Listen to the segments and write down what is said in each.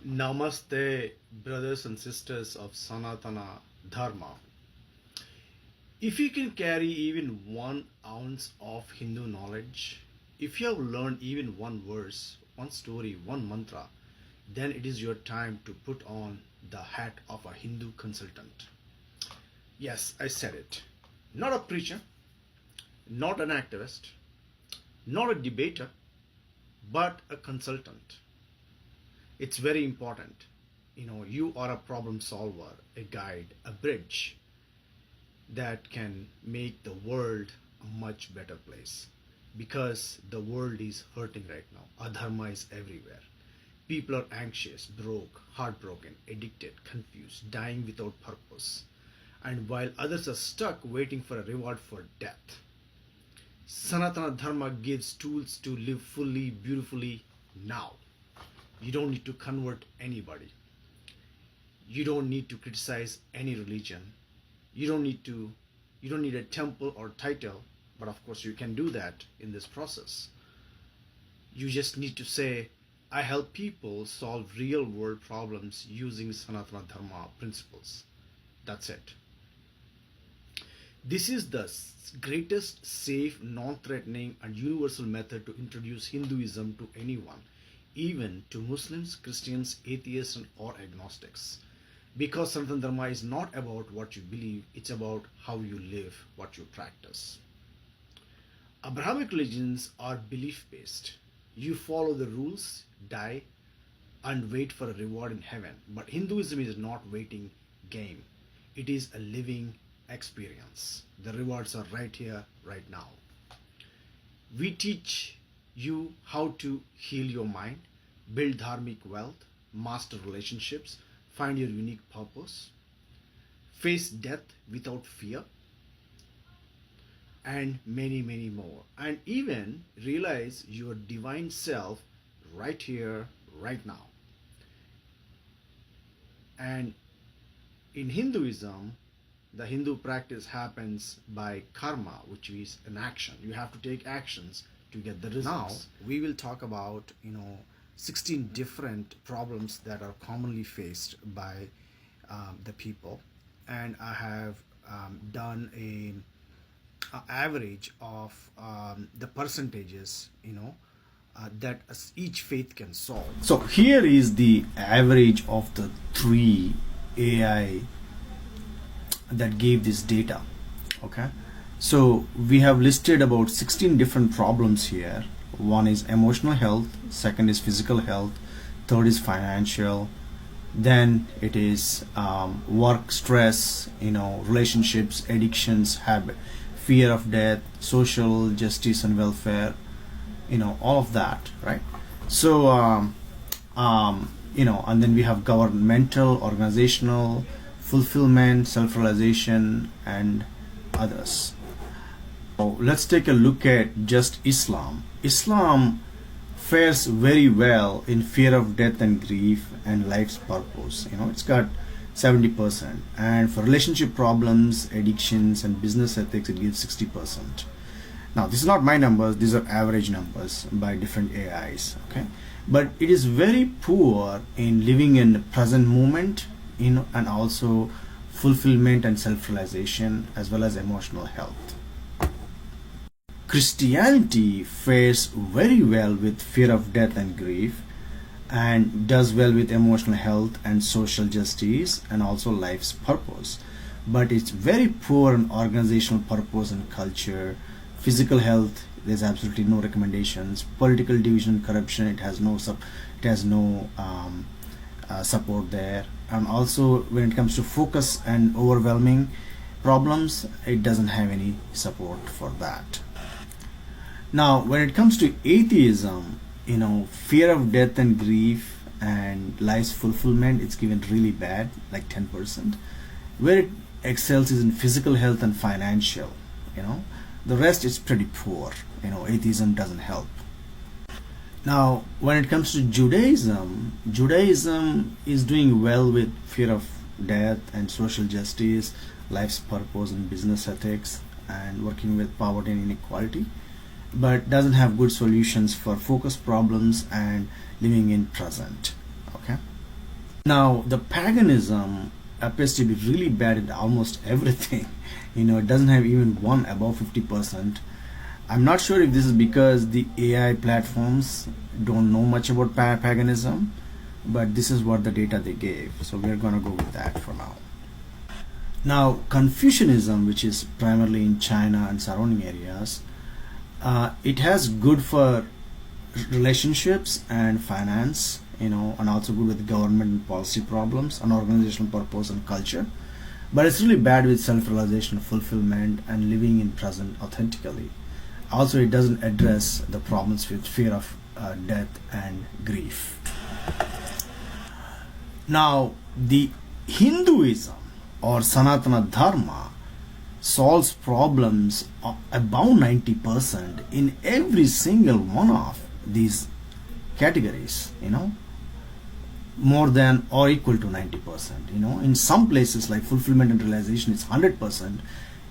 Namaste, brothers and sisters of Sanātana Dharma. If you can carry even 1 ounce of Hindu knowledge, if you have learned even one verse, one story, one mantra, then it is your time to put on the hat of a Hindu consultant. Yes, I said it. Not a preacher, not an activist, not a debater, but a consultant. It's very important. You are a problem solver, a guide, a bridge that can make the world a much better place, because the world is hurting right now. Adharma is everywhere. People are anxious, broke, heartbroken, addicted, confused, dying without purpose, and while others are stuck waiting for a reward for death. Sanatana Dharma gives tools to live fully, beautifully now. You don't need to convert anybody. You don't need to criticize any religion. You don't need a temple or title, but of course you can do that in this process. You just need to say, I help people solve real world problems using Sanatana Dharma principles. That's it. This is the greatest, safe, non-threatening and universal method to introduce Hinduism to anyone, even to Muslims, Christians, atheists or agnostics. Because Sanatana Dharma is not about what you believe, it's about how you live, what you practice. Abrahamic religions are belief-based. You follow the rules, die, and wait for a reward in heaven. But Hinduism is not waiting game. It is a living experience. The rewards are right here, right now. We teach you how to heal your mind, build dharmic wealth, master relationships, find your unique purpose, face death without fear, and many, many more. And even realize your divine self right here, right now. And in Hinduism, the Hindu practice happens by karma, which is an action. You have to take actions to get the results. Now, we will talk about, 16 different problems that are commonly faced by the people. And I have done an average of the percentages, that each faith can solve. So here is the average of the 3 AI that gave this data. Okay, so we have listed about 16 different problems here. One is emotional health, second is physical health, third is financial, then it is work stress, relationships, addictions, habit, fear of death, social justice and welfare, all of that, right? So and then we have governmental, organizational, fulfillment, self-realization, and others. So let's take a look at just Islam. Islam fares very well in fear of death and grief and life's purpose. It's got 70%. And for relationship problems, addictions, and business ethics, it gives 60%. Now, this is not my numbers. These are average numbers by different AIs. Okay, but it is very poor in living in the present moment, and also fulfillment and self-realization, as well as emotional health. Christianity fares very well with fear of death and grief, and does well with emotional health and social justice, and also life's purpose. But it's very poor in organizational purpose and culture. Physical health, there's absolutely no recommendations. Political division, corruption, it has no support there. And also when it comes to focus and overwhelming problems, it doesn't have any support for that. Now when it comes to atheism, fear of death and grief and life's fulfillment, it's given really bad, like 10%. Where it excels is in physical health and financial. The rest is pretty poor. Atheism doesn't help. Now when it comes to Judaism is doing well with fear of death and social justice, life's purpose and business ethics, and working with poverty and inequality. but doesn't have good solutions for focus problems and living in present. Okay. Now, the paganism appears to be really bad at almost everything. It doesn't have even one above 50%. I'm not sure if this is because the AI platforms don't know much about paganism, but this is what the data they gave. So we're going to go with that for now. Now, Confucianism, which is primarily in China and surrounding areas, it has good for relationships and finance, and also good with government and policy problems and organizational purpose and culture. But it's really bad with self-realization, fulfillment, and living in present authentically. Also, it doesn't address the problems with fear of death and grief. Now, the Hinduism or Sanātana Dharma solves problems about 90% in every single one of these categories, more than or equal to 90%. In some places like fulfillment and realization, it's 100%,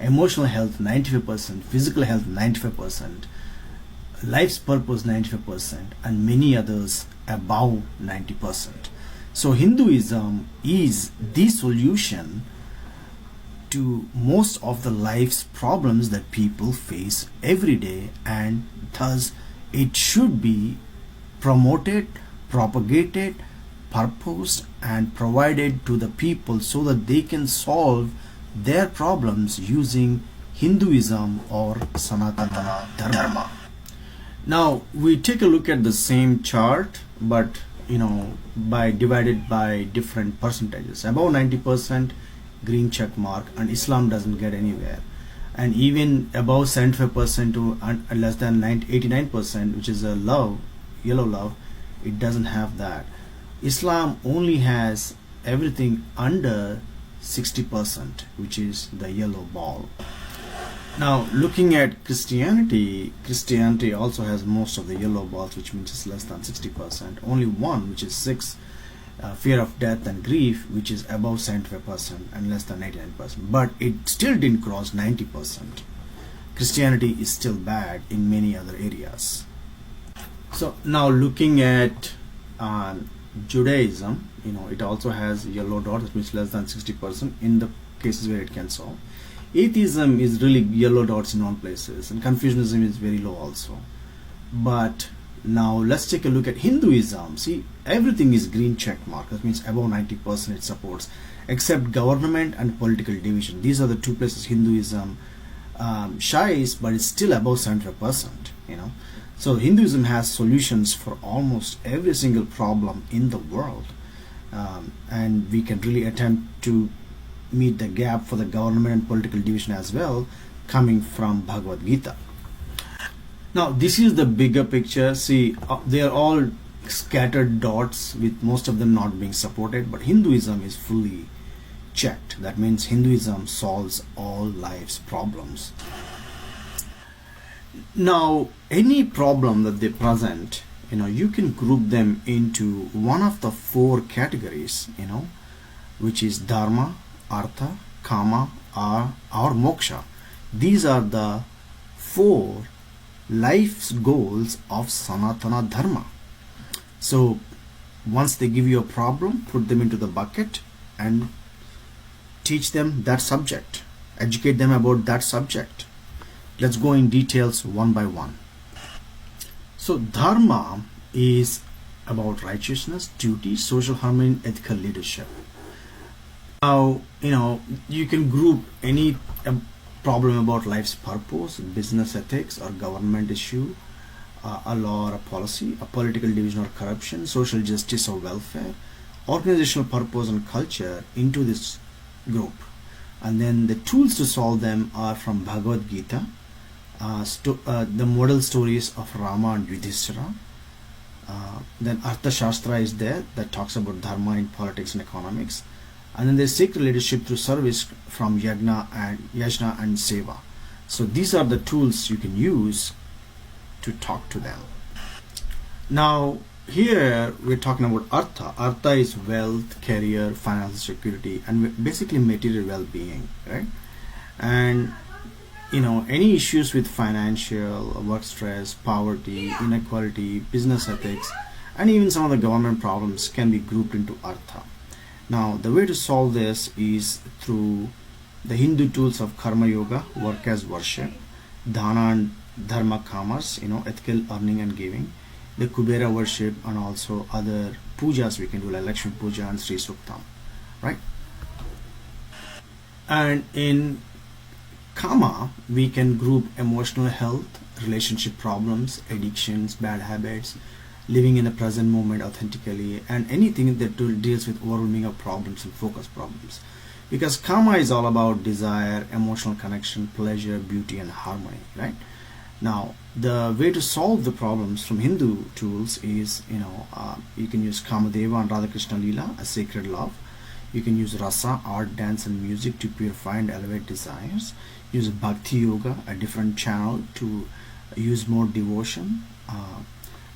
emotional health 95%, physical health 95%, life's purpose 95%, and many others above 90%. So Hinduism is the solution to most of the life's problems that people face every day, and thus it should be promoted, propagated, purposed, and provided to the people so that they can solve their problems using Hinduism or Sanātana Dharma. Now we take a look at the same chart, but by divided by different percentages. Above 90% green check mark, and Islam doesn't get anywhere. And even above 75% to less than 89%, which is a love, yellow love, it doesn't have that. Islam only has everything under 60%, which is the yellow ball. Now, looking at Christianity also has most of the yellow balls, which means it's less than 60%. Only one, which is 6, fear of death and grief, which is above 75% and less than 89%. But it still didn't cross 90%. Christianity is still bad in many other areas. So now looking at Judaism, it also has yellow dots, which means less than 60% in the cases where it can solve. Atheism is really yellow dots in all places, and Confucianism is very low also. But now let's take a look at Hinduism. See, everything is green check mark. That means above 90% it supports, except government and political division. These are the two places Hinduism shies, but it's still above 75%. So Hinduism has solutions for almost every single problem in the world, and we can really attempt to meet the gap for the government and political division as well, coming from Bhagavad Gita. Now this is the bigger picture. See, they are all scattered dots with most of them not being supported, but Hinduism is fully checked. That means Hinduism solves all life's problems. Now any problem that they present, you can group them into one of the 4 categories, which is dharma, artha, kama, or moksha. These are the 4 life's goals of Sanātana Dharma. So once they give you a problem, put them into the bucket and teach them that subject, educate them about that subject. Let's go in details one by one. So dharma is about righteousness, duty, social harmony, ethical leadership. Now, you can group any problem about life's purpose, business ethics or government issue, a law or a policy, a political division or corruption, social justice or welfare, organizational purpose and culture into this group. And then the tools to solve them are from Bhagavad Gita, the model stories of Rama and Yudhishthira. Then Artha Shastra is there that talks about dharma in politics and economics. And then there's sacred leadership through service from Yajna and Seva. So these are the tools you can use to talk to them. Now here we're talking about Artha. Artha is wealth, career, financial security, and basically material well-being, right? And any issues with financial, work stress, poverty, inequality, business ethics, and even some of the government problems can be grouped into Artha. Now, the way to solve this is through the Hindu tools of karma yoga, work as worship, dana and dharma commerce, ethical earning and giving, the Kubera worship, and also other pujas we can do like Lakshmi Puja and Sri Suktam, right? And in Kama, we can group emotional health, relationship problems, addictions, bad habits, living in the present moment authentically, and anything that deals with overwhelming of problems and focus problems. Because Kama is all about desire, emotional connection, pleasure, beauty, and harmony, right? Now, the way to solve the problems from Hindu tools is, you can use Kamadeva and Radha Krishna Lila, a sacred love. You can use rasa, art, dance, and music to purify and elevate desires. Use Bhakti Yoga, a different channel to use more devotion.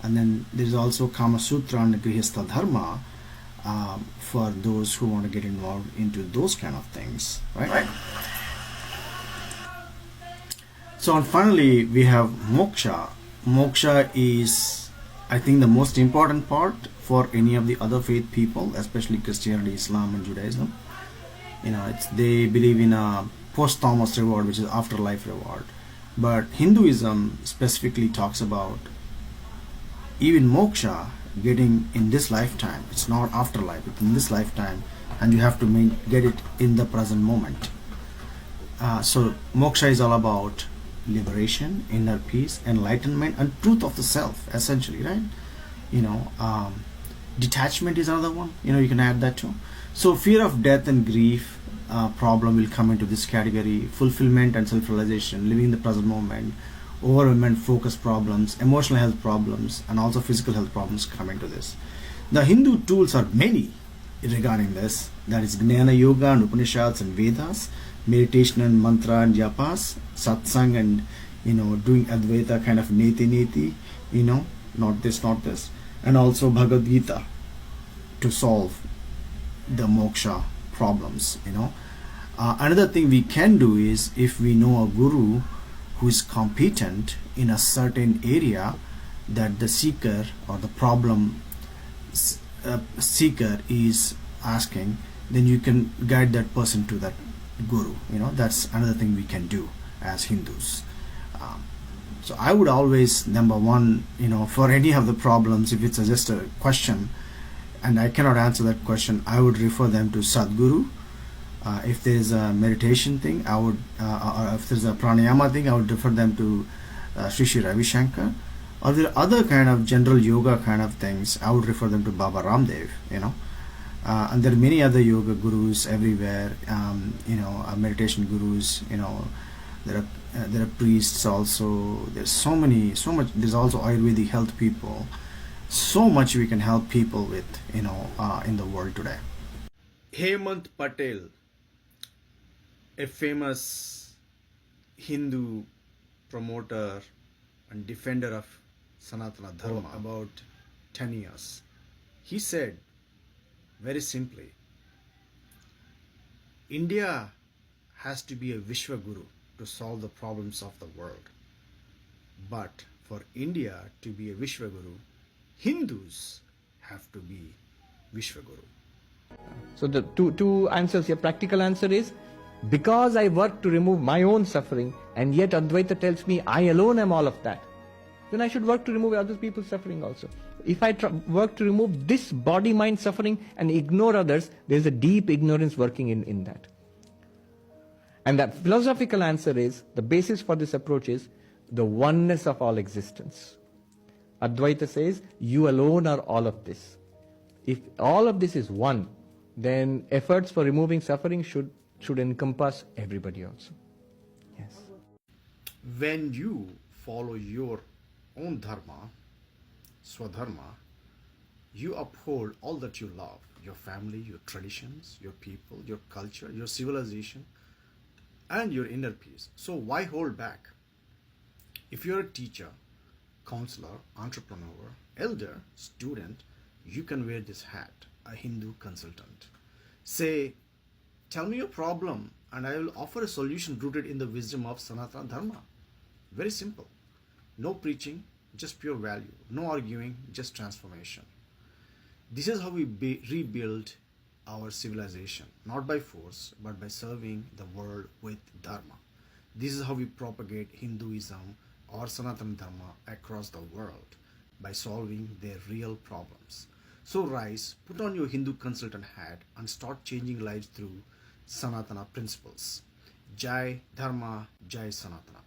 And then there's also Kama Sutra and Grihastha Dharma for those who want to get involved into those kind of things, right? So, and finally, we have moksha. Moksha is, I think, the most important part for any of the other faith people, especially Christianity, Islam, and Judaism. They believe in a post-Thomas reward, which is afterlife reward. But Hinduism specifically talks about even moksha getting in this lifetime. It's not afterlife, it's in this lifetime, and you have to get it in the present moment. So moksha is all about liberation, inner peace, enlightenment, and truth of the self, essentially, right? Detachment is another one, you can add that too. So fear of death and grief problem will come into this category. Fulfillment and self-realization, living in the present moment, overwhelmment, focus problems, emotional health problems, and also physical health problems come into this. The Hindu tools are many regarding this. That is Jnana Yoga and Upanishads and Vedas, meditation and mantra and japas, satsang and doing Advaita kind of neti, not this, and also Bhagavad Gita to solve the moksha problems. Another thing we can do is, if we know a guru who is competent in a certain area that the seeker or the problem seeker is asking, then you can guide that person to that guru. That's another thing we can do as Hindus. So I would always, number one, for any of the problems, if it's just a question and I cannot answer that question, I would refer them to Sadguru. If there is a meditation thing, I would, or if there's a pranayama thing, I would refer them to Sri Ravi Shankar. Or there are other kind of general yoga kind of things, I would refer them to Baba Ramdev. And there are many other yoga gurus everywhere. Meditation gurus. There are priests also. There's so much. There's also Ayurvedic health people. So much we can help people with, in the world today. Hemant Patel, a famous Hindu promoter and defender of Sanātana Dharma, about 10 years, he said very simply, India has to be a Vishwa Guru to solve the problems of the world. But for India to be a Vishwa Guru, Hindus have to be Vishwa Guru. So the two answers here. Practical answer is, because I work to remove my own suffering, and yet Advaita tells me I alone am all of that, then I should work to remove other people's suffering also. If I work to remove this body-mind suffering and ignore others, there is a deep ignorance working in that. And the philosophical answer is, the basis for this approach is the oneness of all existence. Advaita says, you alone are all of this. If all of this is one, then efforts for removing suffering should encompass everybody also. Yes. When you follow your own dharma, swadharma, you uphold all that you love, your family, your traditions, your people, your culture, your civilization, and your inner peace. So why hold back? If you're a teacher, counselor, entrepreneur, elder, student, you can wear this hat, a Hindu consultant. Say, tell me your problem and I will offer a solution rooted in the wisdom of Sanātana Dharma. Very simple. No preaching, just pure value. No arguing, just transformation. This is how we rebuild our civilization, not by force, but by serving the world with Dharma. This is how we propagate Hinduism or Sanatana Dharma across the world, by solving their real problems. So rise, put on your Hindu consultant hat and start changing lives through Sanatana principles. Jai Dharma, Jai Sanatana.